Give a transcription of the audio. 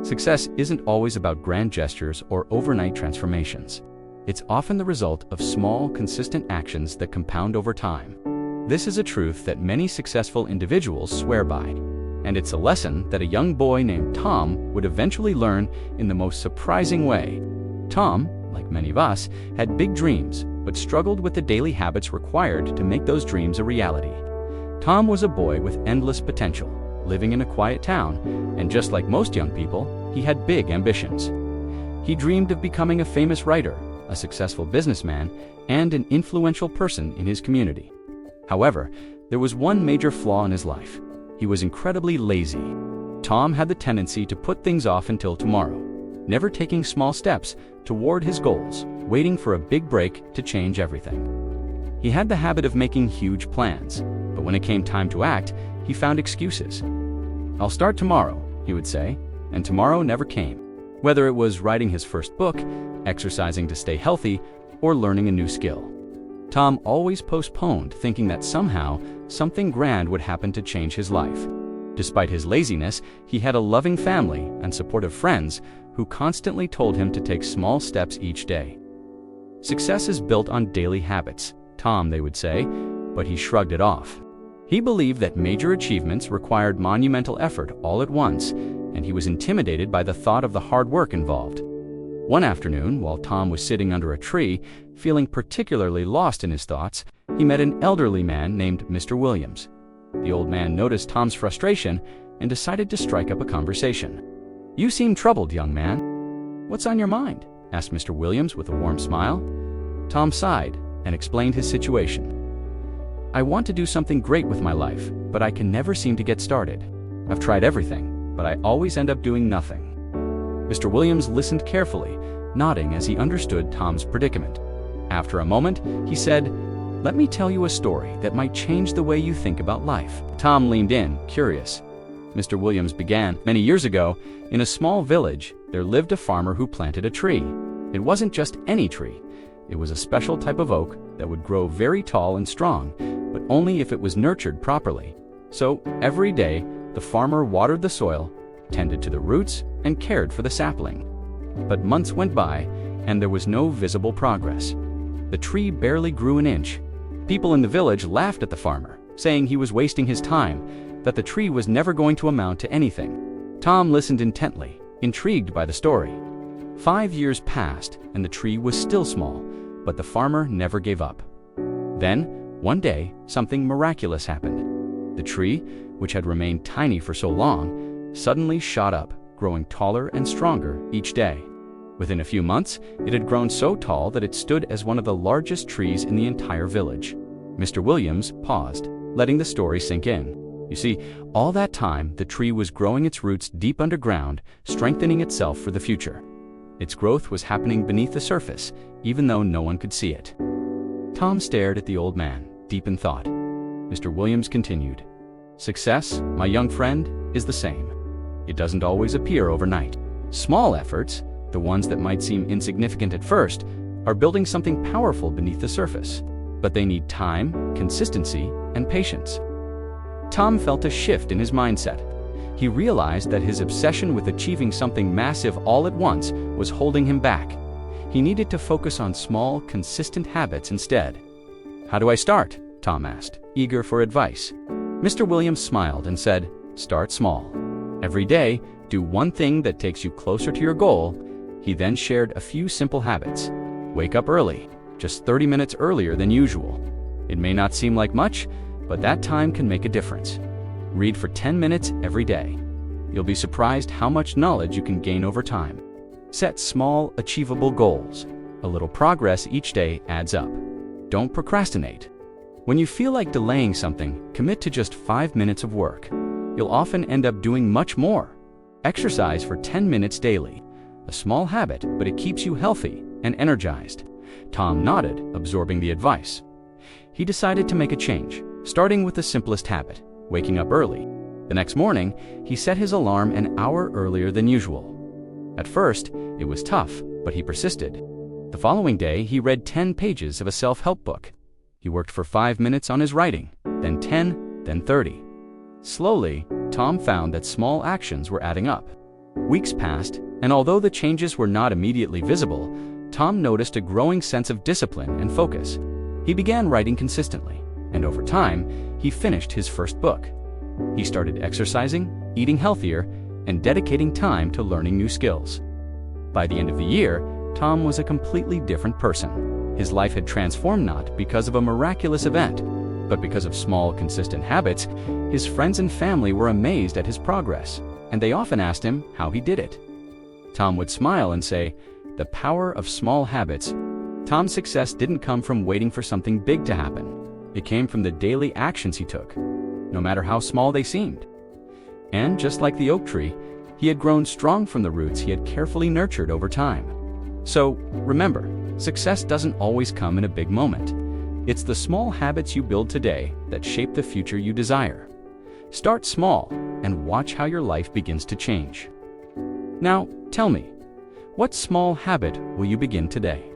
Success isn't always about grand gestures or overnight transformations. It's often the result of small, consistent actions that compound over time. This is a truth that many successful individuals swear by, and it's a lesson that a young boy named Tom would eventually learn in the most surprising way. Tom, like many of us, had big dreams, but struggled with the daily habits required to make those dreams a reality. Tom was a boy with endless potential, living in a quiet town, and just like most young people, he had big ambitions. He dreamed of becoming a famous writer, a successful businessman, and an influential person in his community. However, there was one major flaw in his life. He was incredibly lazy. Tom had the tendency to put things off until tomorrow, never taking small steps toward his goals, waiting for a big break to change everything. He had the habit of making huge plans, but when it came time to act, he found excuses. "I'll start tomorrow," he would say, and tomorrow never came. Whether it was writing his first book, exercising to stay healthy, or learning a new skill, Tom always postponed, thinking that somehow something grand would happen to change his life. Despite his laziness, he had a loving family and supportive friends who constantly told him to take small steps each day. Success is built on daily habits, Tom, they would say, but he shrugged it off. He believed that major achievements required monumental effort all at once, and he was intimidated by the thought of the hard work involved. One afternoon, while Tom was sitting under a tree, feeling particularly lost in his thoughts, he met an elderly man named Mr. Williams. The old man noticed Tom's frustration and decided to strike up a conversation. "You seem troubled, young man. What's on your mind?" asked Mr. Williams with a warm smile. Tom sighed and explained his situation. "I want to do something great with my life, but I can never seem to get started. I've tried everything, but I always end up doing nothing." Mr. Williams listened carefully, nodding as he understood Tom's predicament. After a moment, he said, "Let me tell you a story that might change the way you think about life." Tom leaned in, curious. Mr. Williams began, "Many years ago, in a small village, there lived a farmer who planted a tree. It wasn't just any tree. It was a special type of oak that would grow very tall and strong, but only if it was nurtured properly. So, every day, the farmer watered the soil, tended to the roots, and cared for the sapling. But months went by, and there was no visible progress. The tree barely grew an inch. People in the village laughed at the farmer, saying he was wasting his time, that the tree was never going to amount to anything. Tom listened intently, intrigued by the story. 5 years passed, and the tree was still small, but the farmer never gave up. Then, one day, something miraculous happened. The tree, which had remained tiny for so long, suddenly shot up, growing taller and stronger each day. Within a few months, it had grown so tall that it stood as one of the largest trees in the entire village. Mr. Williams paused, letting the story sink in. You see, all that time, the tree was growing its roots deep underground, strengthening itself for the future. Its growth was happening beneath the surface, even though no one could see it. Tom stared at the old man, deep in thought. Mr. Williams continued, "Success, my young friend, is the same. It doesn't always appear overnight. Small efforts, the ones that might seem insignificant at first, are building something powerful beneath the surface. But they need time, consistency, and patience." Tom felt a shift in his mindset. He realized that his obsession with achieving something massive all at once was holding him back. He needed to focus on small, consistent habits instead. "How do I start?" Tom asked, eager for advice. Mr. Williams smiled and said, "Start small. Every day, do one thing that takes you closer to your goal." He then shared a few simple habits. Wake up early, just 30 minutes earlier than usual. It may not seem like much, but that time can make a difference. Read for 10 minutes every day. You'll be surprised how much knowledge you can gain over time. Set small, achievable goals. A little progress each day adds up. Don't procrastinate. When you feel like delaying something, commit to just 5 minutes of work. You'll often end up doing much more. Exercise for 10 minutes daily. A small habit, but it keeps you healthy and energized. Tom nodded, absorbing the advice. He decided to make a change, starting with the simplest habit, waking up early. The next morning, he set his alarm an hour earlier than usual. At first, it was tough, but he persisted. The following day, he read 10 pages of a self-help book. He worked for 5 minutes on his writing, then 10, then 30. Slowly, Tom found that small actions were adding up. Weeks passed, and although the changes were not immediately visible, Tom noticed a growing sense of discipline and focus. He began writing consistently, and over time, he finished his first book. He started exercising, eating healthier, and dedicating time to learning new skills. By the end of the year, Tom was a completely different person. His life had transformed not because of a miraculous event, but because of small, consistent habits. His friends and family were amazed at his progress, and they often asked him how he did it. Tom would smile and say, "The power of small habits." Tom's success didn't come from waiting for something big to happen. It came from the daily actions he took, no matter how small they seemed. And just like the oak tree, he had grown strong from the roots he had carefully nurtured over time. So, remember, success doesn't always come in a big moment. It's the small habits you build today that shape the future you desire. Start small and watch how your life begins to change. Now, tell me, what small habit will you begin today?